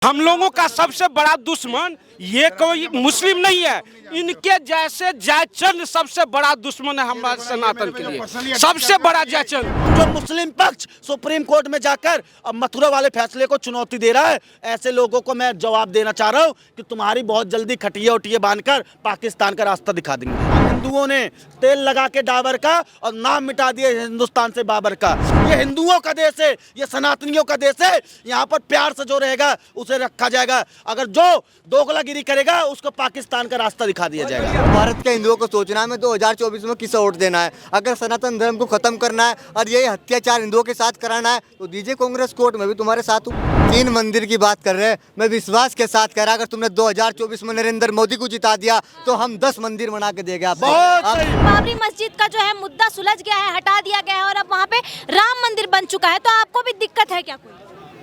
हम लोगों का सबसे बड़ा दुश्मन ये कोई मुस्लिम नहीं है, इनके जैसे जयचंद सबसे बड़ा दुश्मन है हमारे सनातन के लिए, सबसे बड़ा जयचंद। जो मुस्लिम पक्ष सुप्रीम कोर्ट में जाकर अब मथुरा वाले फैसले को चुनौती दे रहा है, ऐसे लोगों को मैं जवाब देना चाह रहा हूं कि तुम्हारी बहुत जल्दी खटिए उठिए बांधकर पाकिस्तान का रास्ता दिखा देंगे। हिंदुओं ने तेल लगा के डाबर का और नाम मिटा दिए हिंदुस्तान से बाबर का। ये हिंदुओं का देश है, ये सनातनियों का देश है। यहाँ पर प्यार से जो रहेगा उसे रखा जाएगा, अगर जो दोगलागिरी करेगा उसको पाकिस्तान का रास्ता दिखा दिया जाएगा। भारत के हिंदुओं को सोचना है हमें 2024 में किसे वोट देना है। अगर सनातन धर्म को खत्म करना है और ये अत्याचार हिंदुओं के साथ कराना है तो दीजिए कांग्रेस कोर्ट में भी तुम्हारे साथ हूँ। 3 मंदिर की बात कर रहे हैं, मैं विश्वास के साथ कह रहा, अगर तुमने 2024 में नरेंद्र मोदी को जिता दिया तो हम 10 मंदिर बना के देंगे आपको। बाबरी मस्जिद का जो है मुद्दा सुलझ गया है, हटा दिया गया है और अब वहाँ पे राम मंदिर बन चुका है, तो आपको भी दिक्कत है क्या कोई?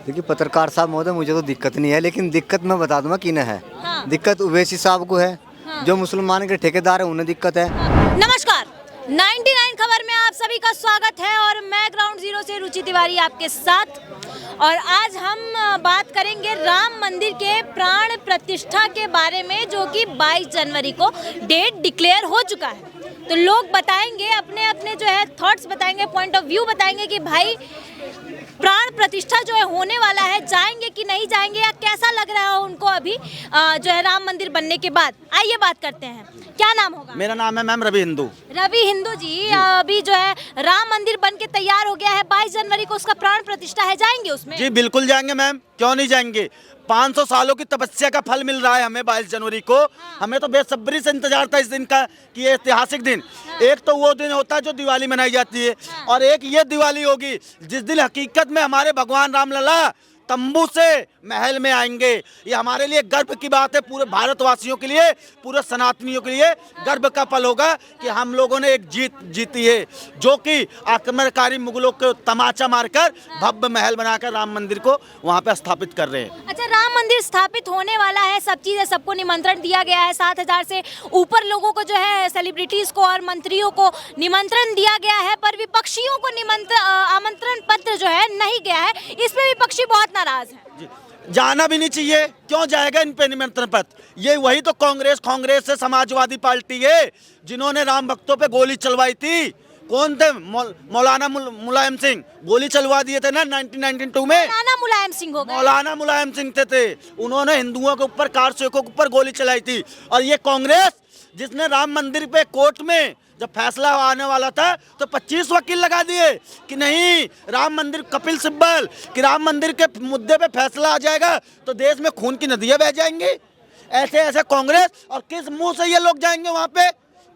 देखिए पत्रकार साहब महोदय, मुझे तो दिक्कत नहीं है, लेकिन दिक्कत मैं बता दूंगा किन्हें है। हाँ। दिक्कत उवैसी साहब को है। हाँ। जो मुसलमान के ठेकेदार है उन्हें दिक्कत है। नमस्कार, 99 खबर में आप सभी का स्वागत है और मैं ग्राउंड जीरो से रुचि तिवारी आपके साथ। और आज हम बात करेंगे राम मंदिर के प्राण प्रतिष्ठा के बारे में, जो कि 22 जनवरी को डेट डिक्लेयर हो चुका है। तो लोग बताएंगे अपने अपने जो है थॉट्स बताएंगे, पॉइंट ऑफ व्यू बताएंगे कि भाई प्राण प्रतिष्ठा जो है होने वाला है, जाएंगे कि नहीं जाएंगे या कैसा लग रहा है उनको अभी जो है राम मंदिर बनने के बाद। आइए बात करते हैं, क्या नाम होगा? मेरा नाम है मैम रवि हिंदू। रवि हिंदू जी, अभी जो है राम मंदिर बन के तैयार हो गया है, 22 जनवरी को उसका प्राण प्रतिष्ठा है, जाएंगे उसमें? जी बिल्कुल जाएंगे मैम, क्यों नहीं जाएंगे। 500 सालों की तपस्या का फल मिल रहा है हमें 22 जनवरी को। हमें तो बेसब्री से इंतजार था इस दिन का कि ये ऐतिहासिक दिन। एक तो वो दिन होता है जो दिवाली मनाई जाती है, और एक ये दिवाली होगी जिस दिन हकीकत में हमारे भगवान रामलला तंबू से महल में आएंगे। ये हमारे लिए गर्व की बात है, पूरे भारतवासियों के लिए, पूरे सनातनियों के लिए गर्व का पल होगा कि हम लोगों ने एक जीत जीती है, जो कि आक्रमणकारी मुगलों को तमाचा मारकर भव्य महल बनाकर राम मंदिर को वहाँ पे स्थापित कर रहे हैं। अच्छा, राम मंदिर स्थापित होने वाला है, सब चीजें, सबको निमंत्रण दिया गया है, 7000 से ऊपर लोगों को जो है सेलिब्रिटीज को और मंत्रियों को निमंत्रण दिया गया है, पर विपक्षियों को आमंत्रण पत्र जो है नहीं गया है। इसमें विपक्षी बहुत नाराज है। जाना भी नहीं चाहिए, क्यों जाएगा इन पे निमंत्रण पत्र। ये वही तो कांग्रेस से समाजवादी पार्टी है जिन्होंने राम भक्तों पे गोली चलवाई थी। कौन थे? मौलाना मुलायम सिंह, गोली चलवा दिए थे ना 1992 में। मौलाना मुलायम सिंह हो गए। मौलाना मुलायम सिंह थे। उन्होंने हिंदुओं के ऊपर, कार सेवकों के ऊपर गोली चलाई थी। और ये कांग्रेस जिसने राम मंदिर पे कोर्ट में जब फैसला आने वाला था तो 25 वकील लगा दिए कि नहीं राम मंदिर, कपिल सिब्बल, कि राम मंदिर के मुद्दे पे फैसला आ जाएगा तो देश में खून की नदियां बह जाएंगी। ऐसे कांग्रेस, और किस मुंह से ये लोग जाएंगे वहाँ पे,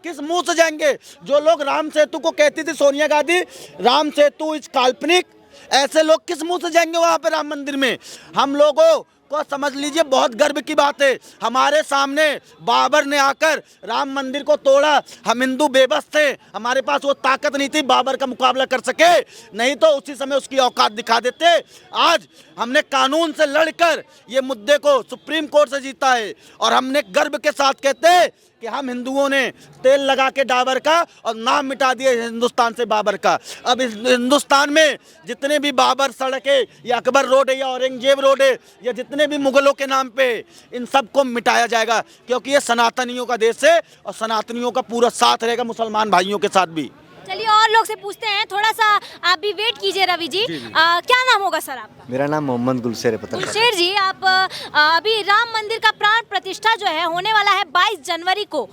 किस मुंह से जाएंगे? जो लोग राम सेतु को कहती थी सोनिया गांधी, राम सेतु इस काल्पनिक, ऐसे लोग किस मुंह से जाएंगे वहाँ पे राम मंदिर में? हम लोगों को समझ लीजिए, बहुत गर्व की बात है, हमारे सामने बाबर ने आकर राम मंदिर को तोड़ा। हम हिंदू बेबस थे, हमारे पास वो ताकत नहीं थी बाबर का मुकाबला कर सके, नहीं तो उसी समय उसकी औकात दिखा देते। आज हमने कानून से लड़कर ये मुद्दे को सुप्रीम कोर्ट से जीता है, और हमने गर्व के साथ कहते हैं कि हम हिंदुओं ने तेल लगा के डाबर का और नाम मिटा दिए हिंदुस्तान से बाबर का। अब इस हिंदुस्तान में जितने भी बाबर सड़क है, या अकबर रोड है, या औरंगजेब रोड है, या जितने भी मुगलों के नाम पे, इन सबको मिटाया जाएगा, क्योंकि ये सनातनियों का देश है और सनातनियों का पूरा साथ रहेगा मुसलमान भाइयों के साथ भी। चलिए और लोग से पूछते हैं, थोड़ा सा आप भी वेट कीजिए रवि जी। क्या नाम होगा सर आपका? मेरा नाम मोहम्मद गुलशेर है। पत्रकार गुलशेर जी, आप अभी राम मंदिर का प्राण प्रतिष्ठा जो है होने वाला है 22 जनवरी को,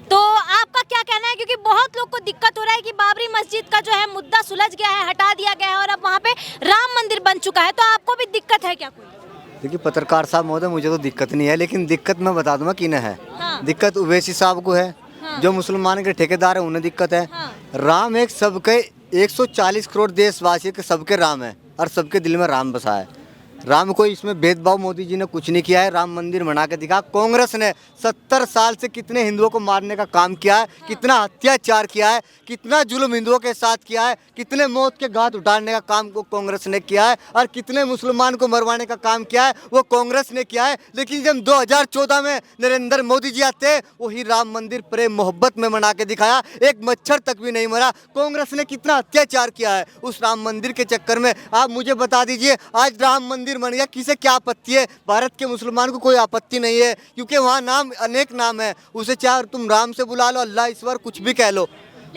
तो आपका क्या कहना है? क्योंकि बहुत लोग को दिक्कत हो रहा है कि बाबरी मस्जिद का जो है मुद्दा सुलझ गया है, हटा दिया गया है और अब वहाँ पे राम मंदिर बन चुका है, तो आपको भी दिक्कत है क्या कोई? देखिए पत्रकार साहब महोदय, मुझे तो दिक्कत नहीं है, लेकिन दिक्कत मैं बता दूंगा किन्हें है। हाँ। दिक्कत उवैसी साहब को है। हाँ। जो मुसलमान के ठेकेदार है उन्हें दिक्कत है। हाँ। राम एक सबके 140 करोड़ देशवासी के सबके राम है और सबके दिल में राम बसा है। राम को इसमें भेदभाव मोदी जी ने कुछ नहीं किया है, राम मंदिर बना के दिखा। कांग्रेस ने 70 साल से कितने हिंदुओं को मारने का काम किया है, कितना अत्याचार किया है, कितना जुल्म हिंदुओं के साथ किया है, कितने मौत के घाट उठाने का काम को कांग्रेस ने किया है, और कितने मुसलमान को मरवाने का काम किया है वो कांग्रेस ने किया है। लेकिन जब 2014 में नरेंद्र मोदी जी आते, वही राम मंदिर प्रेम मोहब्बत में बना के दिखाया, एक मच्छर तक भी नहीं मरा। कांग्रेस ने कितना अत्याचार किया है उस राम मंदिर के चक्कर में। आप मुझे बता दीजिए, आज राम मंदिर मंदिर बन गया, किसे क्या आपत्ति है? भारत के मुसलमान को कोई आपत्ति नहीं है, क्योंकि वहाँ नाम अनेक नाम है। उसे चाहे तुम राम से बुला लो, अल्लाह ईश्वर कुछ भी कह लो,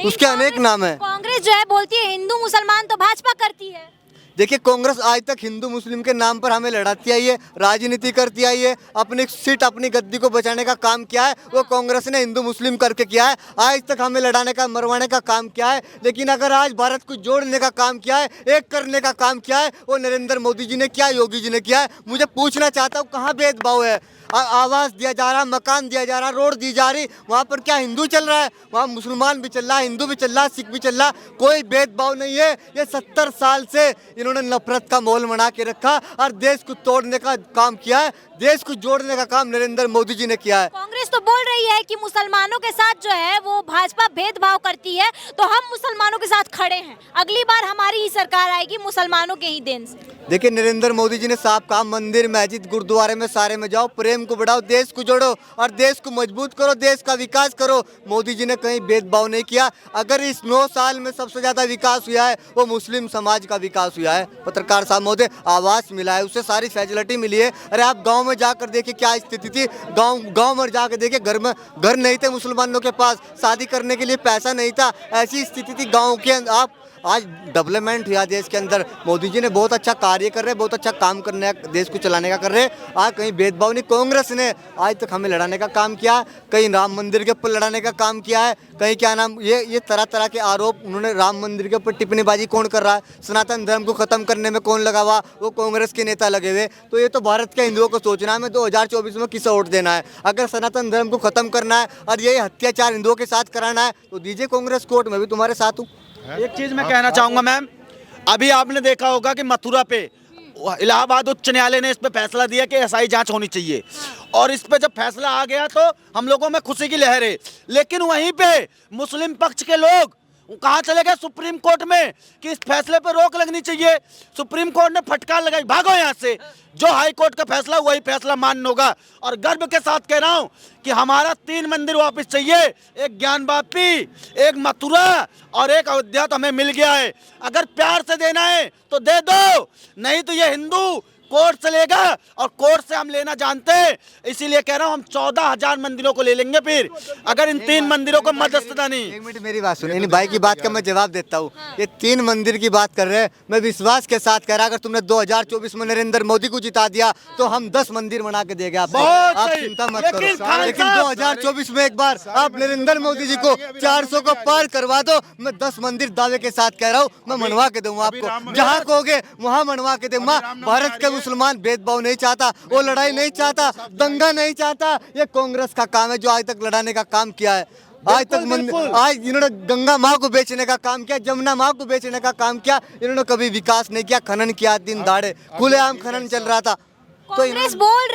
उसके अनेक नाम है। कांग्रेस जो है बोलती है हिंदू मुसलमान तो भाजपा करती है। देखिए, कांग्रेस आज तक हिंदू मुस्लिम के नाम पर हमें लड़ाती आई है, राजनीति करती आई है। अपनी सीट, अपनी गद्दी को बचाने का काम किया है वो कांग्रेस ने हिंदू मुस्लिम करके किया है। आज तक हमें लड़ाने का, मरवाने का काम किया है। लेकिन अगर आज भारत को जोड़ने का काम किया है, एक करने का काम किया है, वो नरेंद्र मोदी जी ने किया, योगी जी ने किया है। मुझे पूछना चाहता हूँ, कहाँ भेदभाव है? आवास दिया जा रहा, मकान दिया जा रहा, रोड दी जा रही, वहाँ पर क्या हिंदू चल रहा है? वहाँ मुसलमान भी चल रहा है, हिंदू भी चल रहा है, सिख भी चल रहा है, कोई भेदभाव नहीं है। ये 70 साल से इन्होंने नफरत का माहौल बना के रखा और देश को तोड़ने का काम किया है। देश को जोड़ने का काम नरेंद्र मोदी जी ने किया है। कांग्रेस तो बोल रही है कि मुसलमानों के साथ जो है वो भाजपा भेदभाव करती है, तो हम मुसलमानों के साथ खड़े हैं, अगली बार हमारी ही सरकार आएगी मुसलमानों के ही देन से। देखिए, नरेंद्र मोदी जी ने साफ कहा, मंदिर, मस्जिद, गुरुद्वारे में सारे में जाओ, प्रेम को बढ़ाओ, देश को जोड़ो और देश को मजबूत करो, देश का विकास करो। मोदी जी ने कहीं भेदभाव नहीं किया। अगर इस 9 साल में सबसे ज्यादा विकास हुआ है वो मुस्लिम समाज का विकास हुआ है। पत्रकार साहब महोदय, आवास मिला है, उससे सारी फैसिलिटी मिली है। अरे आप गाँव में जाकर देखिए क्या स्थिति थी, गाँव में जाकर देखिए, घर नहीं थे मुसलमानों के पास, शादी करने के लिए पैसा नहीं था, ऐसी स्थिति थी गाँव के अंदर। आप आज डेवलपमेंट हुआ देश के अंदर, मोदी जी ने बहुत अच्छा कार्य कर रहे हैं, बहुत अच्छा काम करने, देश को चलाने का कर रहे हैं। आज कहीं भेदभाव नहीं। कांग्रेस ने आज तक हमें लड़ाने का काम किया, कहीं राम मंदिर के ऊपर लड़ाने का काम किया है, कहीं क्या नाम, ये तरह तरह के आरोप उन्होंने। राम मंदिर के ऊपर टिप्पणीबाजी कौन कर रहा है? सनातन धर्म को खत्म करने में कौन लगा हुआ? वो कांग्रेस के नेता लगे हुए। तो ये तो भारत के हिंदुओं को सोचना है, हमें 2024 में किसे वोट देना है। अगर सनातन धर्म को खत्म करना है और ये अत्याचार हिंदुओं के साथ कराना है तो दीजिए कांग्रेस को वोट, मैं भी तुम्हारे साथ हूँ। एक चीज मैं कहना चाहूंगा मैम, अभी आपने देखा होगा कि मथुरा पे इलाहाबाद उच्च न्यायालय ने इस पे फैसला दिया कि एसआई जांच होनी चाहिए, और इस पे जब फैसला आ गया तो हम लोगों में खुशी की लहर है। लेकिन वहीं पे मुस्लिम पक्ष के लोग कहाँ चले गए? सुप्रीम कोर्ट में, कि इस फैसले पर रोक लगनी चाहिए। सुप्रीम कोर्ट ने फटकार लगाई, भागो यहाँ से, जो हाई कोर्ट का फैसला वही फैसला मान्य होगा। और गर्व के साथ कह रहा हूँ कि हमारा 3 मंदिर वापस चाहिए, एक ज्ञान वापी, एक मथुरा और एक अयोध्या, तो हमें मिल गया है। अगर प्यार से देना है तो दे दो, नहीं तो ये हिंदू कोर्ट से लेगा, और कोर्ट से हम लेना जानते हैं। इसीलिए कह रहा हूँ हम 14,000 मंदिरों को ले लेंगे फिर, अगर इन 3 मंदिरों को मध्यस्थता नहीं। 1 मिनट मेरी बात सुनिए, इन भाई की बात का मैं जवाब देता हूँ। ये 3 मंदिर की बात कर रहे हैं, मैं विश्वास के साथ कह रहा, अगर तुमने 2024 में नरेंद्र मोदी को जिता दिया तो हम 10 मंदिर बना के देंगे आपको, आप चिंता मत करो। लेकिन 2024 में एक बार आप नरेंद्र मोदी जी को 400 को पार करवा दो, मैं 10 मंदिर दावे के साथ कह रहा हूँ, मैं मनवा के दूंगा आपको, जहाँ कहोगे वहाँ मनवा के दूंगा। भारत के मुसलमान भेदभाव नहीं चाहता, वो लड़ाई नहीं चाहता, दंगा नहीं चाहता। ये कांग्रेस का काम है जो आज तक लड़ाने का काम किया है। आज तक आज इन्होंने गंगा माँ को बेचने का काम किया, जमुना माँ को बेचने का काम किया। इन्होंने कभी विकास नहीं किया, खनन किया, दिन दाड़े खुलेआम खनन चल रहा था। कांग्रेस बोल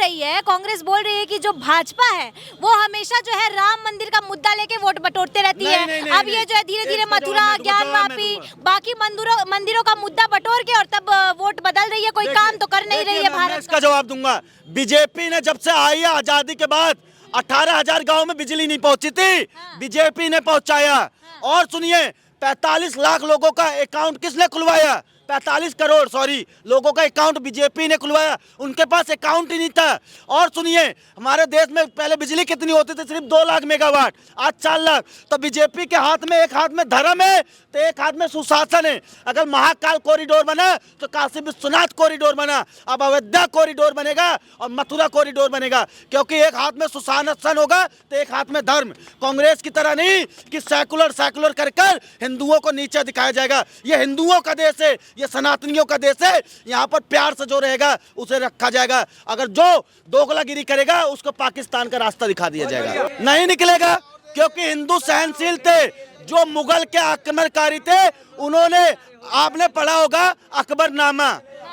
रही है कि जो भाजपा है वो हमेशा जो है राम मंदिर का मुद्दा लेके वोट बटोरते रहती है। अब ये जो है धीरे धीरे मथुरा, ज्ञान वापी, बाकी मंदिरों का मुद्दा बटोर के और तब वोट बदल रही है, कोई काम तो कर नहीं रही है भारत। इसका जवाब दूंगा, बीजेपी ने जब से आई है आजादी के बाद 18,000 गाँव में बिजली नहीं पहुंची थी, बीजेपी ने पहुंचाया। और सुनिए, 45 लाख लोगों का अकाउंट किसने खुलवाया? 45 करोड़ सॉरी लोगों का अकाउंट बीजेपी ने खुलवाया, उनके पास अकाउंट ही नहीं था। और सुनिए, हमारे देश में पहले बिजली कितनी होती थी? सिर्फ 2 लाख मेगावाट, आज 4 लाख। तो बीजेपी के हाथ में, एक हाथ में धर्म है तो एक हाथ में सुशासन है। अगर महाकाल कॉरिडोर बना तो काशी विश्वनाथ कॉरिडोर बना, अब अयोध्या कॉरिडोर बनेगा और मथुरा कॉरिडोर बनेगा, क्योंकि एक हाथ में सुशासन होगा तो एक हाथ में धर्म। कांग्रेस की तरह नहीं कि सेकुलर कर हिंदुओं को नीचे दिखाया जाएगा। ये हिंदुओं का देश है, ये सनातनियों का देश है, यहाँ पर प्यार से जो रहेगा उसे रखा जाएगा। अगर जो दोगलागिरी करेगा उसको पाकिस्तान का रास्ता दिखा दिया जाएगा, नहीं निकलेगा, क्योंकि हिंदू सहनशील थे। जो मुगल के आक्रमणकारी थे उन्होंने, आपने पढ़ा होगा अकबरनामा,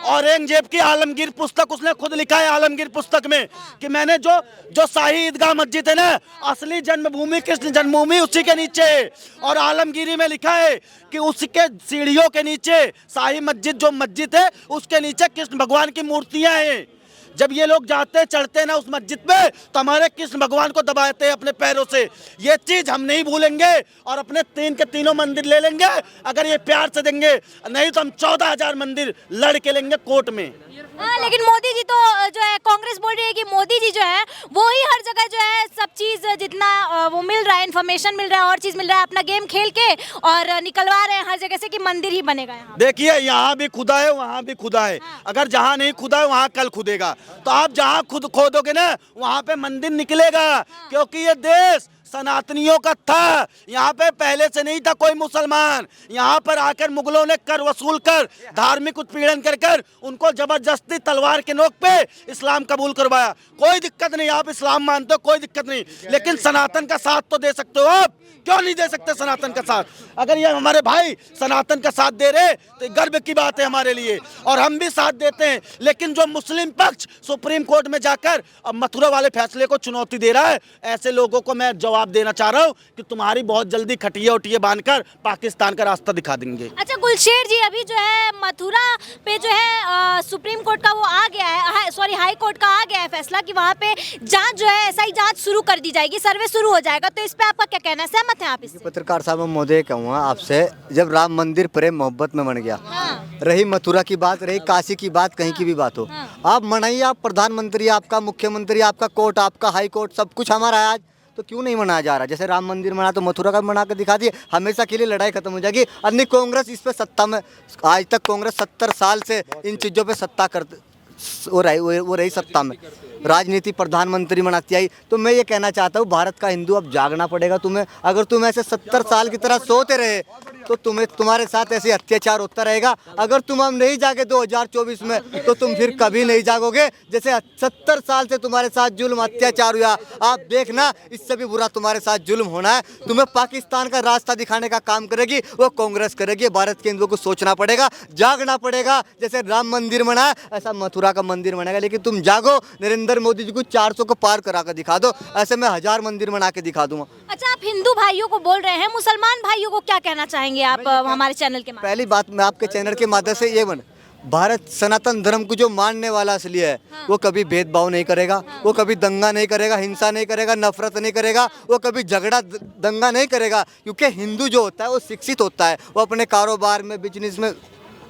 औरंगजेब की आलमगीर पुस्तक उसने खुद लिखा है आलमगीर पुस्तक में कि मैंने जो शाही ईदगाह मस्जिद है ना, असली जन्मभूमि कृष्ण जन्मभूमि उसी के नीचे है। और आलमगीरी में लिखा है कि उसके सीढ़ियों के नीचे शाही मस्जिद जो मस्जिद है उसके नीचे कृष्ण भगवान की मूर्तियां हैं। जब ये लोग जाते चढ़ते ना उस मस्जिद पे तो हमारे कृष्ण भगवान को दबाते हैं अपने पैरों से। ये चीज हम नहीं भूलेंगे और अपने 3 के 3 मंदिर ले लेंगे अगर ये प्यार से देंगे, नहीं तो हम 14,000 मंदिर लड़ के लेंगे कोर्ट में। हाँ, लेकिन मोदी जी तो जो है कांग्रेस बोल रही है कि मोदी जी जो है वो ही हर जगह जो है सब चीज जितना वो मिल रहा है, इन्फॉर्मेशन मिल रहा है और चीज मिल रहा है, अपना गेम खेल के और निकलवा रहे हैं हर जगह से कि मंदिर ही बनेगा यहाँ। देखिए यहाँ भी खुदा है, वहाँ भी खुदा है। अगर जहाँ नहीं खुदा है वहाँ कल खुदेगा। तो आप जहाँ खुद खोदोगे ना वहाँ पे मंदिर निकलेगा, क्योंकि ये देश सनातनियों का था। यहाँ पे पहले से नहीं था कोई मुसलमान। यहाँ पर आकर मुगलों ने कर वसूल कर, धार्मिक उत्पीड़न कर कर उनको जबरदस्ती तलवार के नोक पे इस्लाम कबूल करवाया। कोई दिक्कत नहीं, आप इस्लाम मानते हो कोई दिक्कत नहीं, लेकिन सनातन का साथ तो दे सकते हो आप। क्यों नहीं दे सकते सनातन का साथ? अगर ये हमारे भाई सनातन का साथ दे रहे तो गर्व की बात है हमारे लिए, और हम भी साथ देते हैं। लेकिन जो मुस्लिम पक्ष सुप्रीम कोर्ट में जाकर अब मथुरा वाले फैसले को चुनौती दे रहा है, ऐसे लोगों को मैं जवाब देना चाह रहा हूँ कि तुम्हारी बहुत जल्दी खटिए उठिए बांधकर पाकिस्तान का रास्ता दिखा देंगे। अच्छा गुलशेर जी, अभी जो है मथुरा पे जो है सुप्रीम कोर्ट का वो आ गया है, सॉरी हाई कोर्ट का आ गया है फैसला कि वहाँ पे जांच जो है SI जांच शुरू कर दी जाएगी, सर्वे शुरू हो जाएगा। तो इस पे आपका क्या कहना है, सहमत हैं आप इससे? पत्रकार साहब महोदय कहूँगा आपसे, जब राम मंदिर प्रेम मोहब्बत में बन गया, रही मथुरा की बात, रही काशी की बात, कहीं की भी बात हो, आप मनाइए। आप प्रधानमंत्री, आपका मुख्यमंत्री, आपका कोर्ट, आपका हाई कोर्ट, सब कुछ हमारा है आज, तो क्यों नहीं मनाया जा रहा? जैसे राम मंदिर मना तो मथुरा का बना कर दिखा दिए, हमेशा के लिए लड़ाई खत्म हो जाएगी। अन्य कांग्रेस इस पे सत्ता में, आज तक कांग्रेस 70 साल से इन चीज़ों पे सत्ता करते वो रही सत्ता में, राजनीति प्रधानमंत्री बनाती आई। तो मैं ये कहना चाहता हूँ, भारत का हिंदू अब जागना पड़ेगा तुम्हें। अगर तुम ऐसे 70 साल की तरह सोते रहे तो तुम्हारे साथ ऐसे अत्याचार होता रहेगा। अगर तुम हम नहीं जागे 2024 में तो तुम फिर कभी नहीं जागोगे। जैसे 70 साल से तुम्हारे साथ जुल्म अत्याचार हुआ, आप देखना इससे भी बुरा तुम्हारे साथ जुल्म होना है। तुम्हें पाकिस्तान का रास्ता दिखाने का काम करेगी वो कांग्रेस करेगी। भारत के हिंदुओं को सोचना पड़ेगा, जागना पड़ेगा। जैसे राम मंदिर बना है ऐसा मथुरा का मंदिर बनेगा, लेकिन तुम जागो। नरेंद्र मोदी जी को 400 को पार करा कर दिखा दो, ऐसे मैं 1000 मंदिर बना के दिखा दूंगा। अच्छा, आप हिंदू भाइयों को बोल रहे हैं, मुसलमान भाइयों को क्या कहना चाहेंगे आप हमारे चैनल के माध्यम? पहली बात मैं आपके चैनल के माध्यम से ये भारत सनातन धर्म को जो मानने वाला असली है, वो कभी भेदभाव नहीं करेगा, वो कभी दंगा नहीं करेगा, हिंसा नहीं करेगा, नफरत नहीं करेगा, वो कभी झगड़ा दंगा नहीं करेगा। क्योंकि हिंदू जो होता है वो शिक्षित होता है, वो अपने कारोबार में बिजनेस में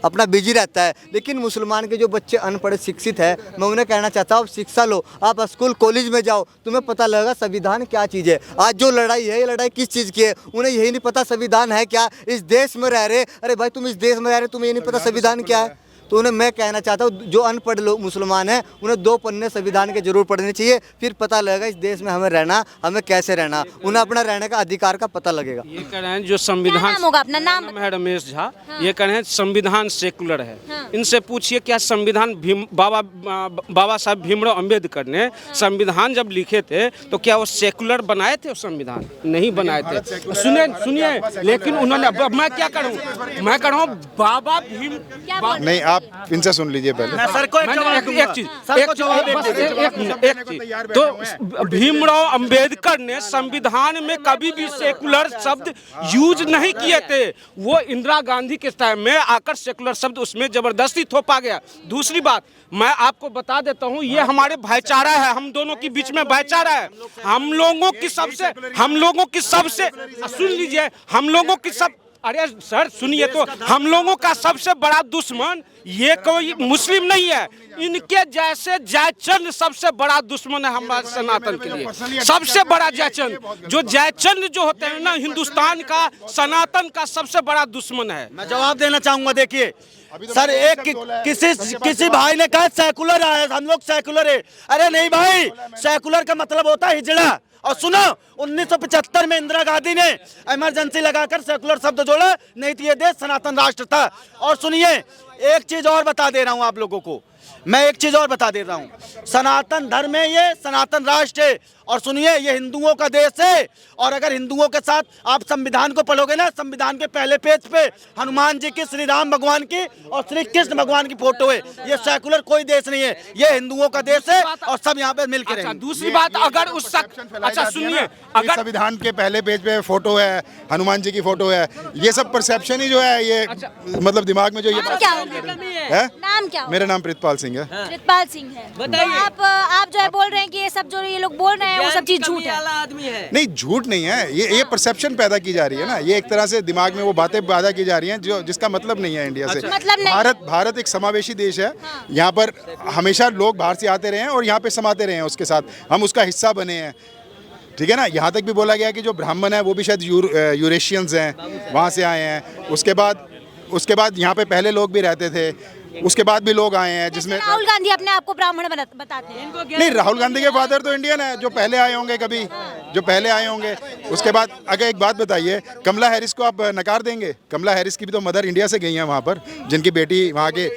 अपना बिजी रहता है। लेकिन मुसलमान के जो बच्चे अनपढ़ शिक्षित है, मैं उन्हें कहना चाहता हूँ आप शिक्षा लो, आप स्कूल कॉलेज में जाओ, तुम्हें पता लगेगा संविधान क्या चीज़ है। आज जो लड़ाई है ये लड़ाई किस चीज़ की है, उन्हें यही नहीं पता संविधान है क्या। इस देश में रह रहे, अरे भाई तुम इस देश में रह रहे, तुम्हें ये नहीं पता संविधान क्या है। तो उन्हें मैं कहना चाहता हूँ जो अनपढ़ लोग मुसलमान हैं उन्हें 2 पन्ने संविधान के जरूर पढ़ने चाहिए, फिर पता लगेगा इस देश में हमें रहना, हमें कैसे रहना, उन्हें अपना रहने का अधिकार का पता लगेगा। ये कह रहे हैं जो संविधान, होगा अपना नाम है रमेश झा। ये कह रहे हैं संविधान सेकुलर है। इनसे पूछिए क्या संविधान बाबा साहब भीमराव अम्बेडकर ने संविधान जब लिखे थे तो क्या वो सेकुलर बनाए थे? संविधान नहीं बनाए थे। सुनिए, लेकिन उन्होंने, मैं क्या करूँ, मैं कह रहा हूँ बाबा भीम नहीं, आप इनसे सुन लीजिए पहले। सर को एक चीज तो भीमराव अंबेडकर ने संविधान में कभी भी सेकुलर शब्द यूज नहीं किए थे। वो इंदिरा गांधी के टाइम में आकर सेकुलर शब्द उसमें जबरदस्ती थोपा गया। दूसरी बात मैं आपको बता देता हूँ, ये हमारे भाईचारा है, हम दोनों के बीच में भाईचारा है। हम लोगों की सबसे सुन लीजिए, हम लोगों की सब, अरे सर सुनिए तो, हम लोगों का सबसे बड़ा दुश्मन ये कोई मुस्लिम नहीं है, इनके जैसे जयचंद सबसे बड़ा दुश्मन है हमारे सनातन के लिए। सबसे बड़ा जयचंद, जो जयचंद जो होते हैं ना, हिंदुस्तान का सनातन का सबसे बड़ा दुश्मन है। मैं जवाब देना चाहूंगा। देखिए सर, किसी भाई ने कहा सेकुलर है, हम लोग सेकुलर है। अरे नहीं भाई, सेकुलर का मतलब होता है हिजड़ा। और सुनो, 1975 में इंदिरा गांधी ने इमरजेंसी लगाकर सेकुलर शब्द जोड़ा, नहीं तो ये देश सनातन राष्ट्र था। और सुनिए, एक चीज और बता दे रहा हूं आप लोगों को, मैं एक चीज और बता दे रहा हूं, सनातन धर्म है, ये सनातन राष्ट्र है। और सुनिए, ये हिंदुओं का देश है। और अगर हिंदुओं के साथ आप संविधान को पढ़ोगे ना, संविधान के पहले पेज पे हनुमान जी की, श्री राम भगवान की और श्री कृष्ण भगवान की फोटो है। ये सेकुलर कोई देश नहीं है, ये हिंदुओं का देश है और सब यहाँ पे मिलकर रहेंगे। दूसरी बात, अगर उस अच्छा सुनिए, अगर संविधान के पहले पेज पे फोटो है, हनुमान जी की फोटो है, ये सब परसेप्शन ही जो है, ये मतलब दिमाग में जो ये नाम क्या है? नाम क्या? मेरा नाम प्रितपाल सिंह है। प्रितपाल सिंह है। बताइए, आप जो है बोल रहे हैं कि ये सब सब जो ये लोग बोल रहे हैं वो सब चीज झूठ है। नहीं, झूठ नहीं है, ये परसेप्शन पैदा की जा रही है ना, ये एक तरह से दिमाग में वो बातें पैदा की जा रही हैं जो जिसका मतलब नहीं है इंडिया से। मतलब नहीं। भारत एक समावेशी देश है। यहाँ पर हमेशा लोग बाहर से आते रहे हैं और यहाँ पे समाते रहे हैं, उसके साथ हम उसका हिस्सा बने हैं, ठीक है ना। यहाँ तक भी बोला गया कि जो ब्राह्मण है वो भी शायद यूरेशियंस हैं, वहाँ से आए हैं। उसके बाद यहाँ पे पहले लोग भी रहते थे, उसके बाद भी लोग आए हैं जिसमें राहुल गांधी अपने आप को ब्राह्मण बताते हैं। नहीं, राहुल गांधी के फादर तो इंडियन है, जो पहले आए होंगे कभी, जो पहले आए होंगे। उसके बाद अगर एक बात बताइए, कमला हैरिस को आप नकार देंगे? कमला हैरिस की भी तो मदर इंडिया से गई हैं वहाँ पर, जिनकी बेटी वहाँ के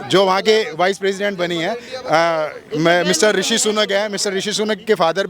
जो वहाँ के वाइस प्रेसिडेंट बनी है। मिस्टर ऋषि सुनक है, मिस्टर ऋषि सुनक के फादर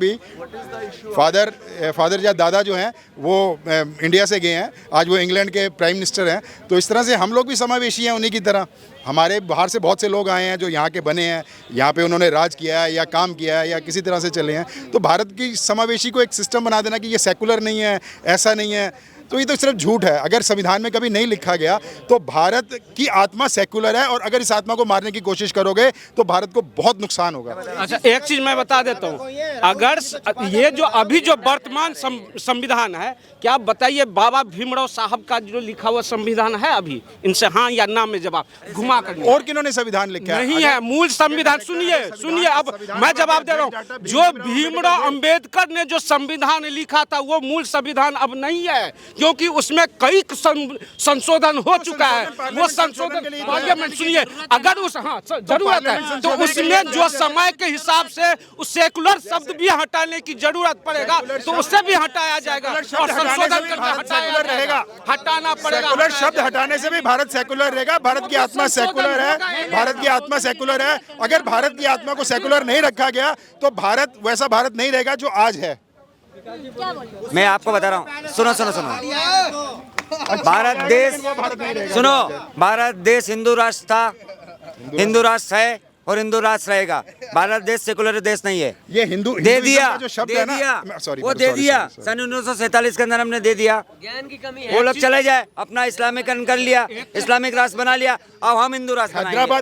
या दादा जो हैं वो इंडिया से गए हैं, आज वो इंग्लैंड के प्राइम मिनिस्टर हैं। तो इस तरह से हम लोग भी समावेशी हैं उन्हीं की तरह। हमारे बाहर से बहुत से लोग आए हैं जो यहाँ के बने हैं, यहाँ पे उन्होंने राज किया है या काम किया है या किसी तरह से चले हैं। तो भारत की समावेशी को एक सिस्टम बना देना कि ये सेकुलर नहीं है, ऐसा नहीं है, तो ये तो सिर्फ झूठ है। अगर संविधान में कभी नहीं लिखा गया तो भारत की आत्मा सेकुलर है, और अगर इस आत्मा को मारने की कोशिश करोगे तो भारत को बहुत नुकसान होगा। अच्छा, एक चीज मैं बता देता हूँ, अगर ये जो अभी जो वर्तमान संविधान है, क्या आप बताइए बाबा भीमराव साहब का जो लिखा हुआ संविधान है अभी? इनसे हाँ या ना में जवाब घुमा कर। और किन्होंने संविधान लिखा है? नहीं है मूल संविधान। सुनिए अब मैं जवाब दे रहा हूँ। जो भीमराव अंबेडकर ने जो संविधान लिखा था वो मूल संविधान अब नहीं है, क्योंकि उसमें कई संशोधन हो चुका है। वो संशोधन पार्लियामेंट, सुनिए, अगर उस जरूरत है तो उसमें जो समय के हिसाब से उस सेकुलर शब्द भी हटाने की जरूरत पड़ेगा, तो उससे भी हटाया जाएगा और संशोधन हटाना पड़ेगा। सेकुलर शब्द हटाने से भी भारत सेकुलर रहेगा। भारत की आत्मा सेकुलर है, भारत की आत्मा सेकुलर है। अगर भारत की आत्मा को सेकुलर नहीं रखा गया तो भारत वैसा भारत नहीं रहेगा जो आज है। मैं आपको बता रहा हूँ, सुनो सुनो सुनो, भारत देश हिंदू राष्ट्र था, हिंदू राष्ट्र है और हिंदू राष्ट्र रहेगा। भारत देश सेकुलर देश नहीं है। ये दे दिया, जो शब्द है ना, वो दे दिया सन 1947 के अंदर हमने दे दिया। वो लोग चले जाए, अपना इस्लामीकरण कर लिया, इस्लामिक राष्ट्र बना लिया, अब हम हिंदू राष्ट्र बनाएंगे।